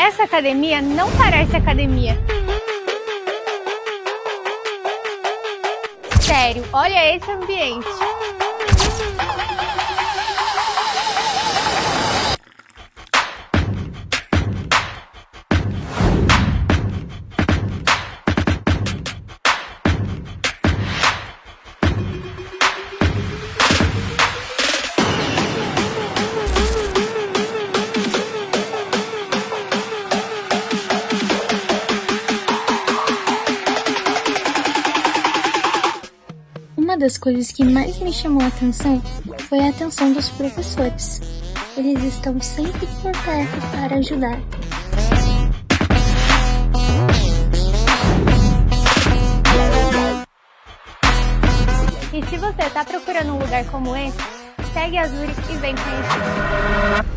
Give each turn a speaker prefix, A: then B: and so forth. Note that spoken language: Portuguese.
A: Essa academia não parece academia. Sério, olha esse ambiente.
B: Uma das coisas que mais me chamou a atenção foi a atenção dos professores. Eles estão sempre por perto para ajudar.
A: E se você está procurando um lugar como esse, segue a Zurich e vem conhecer.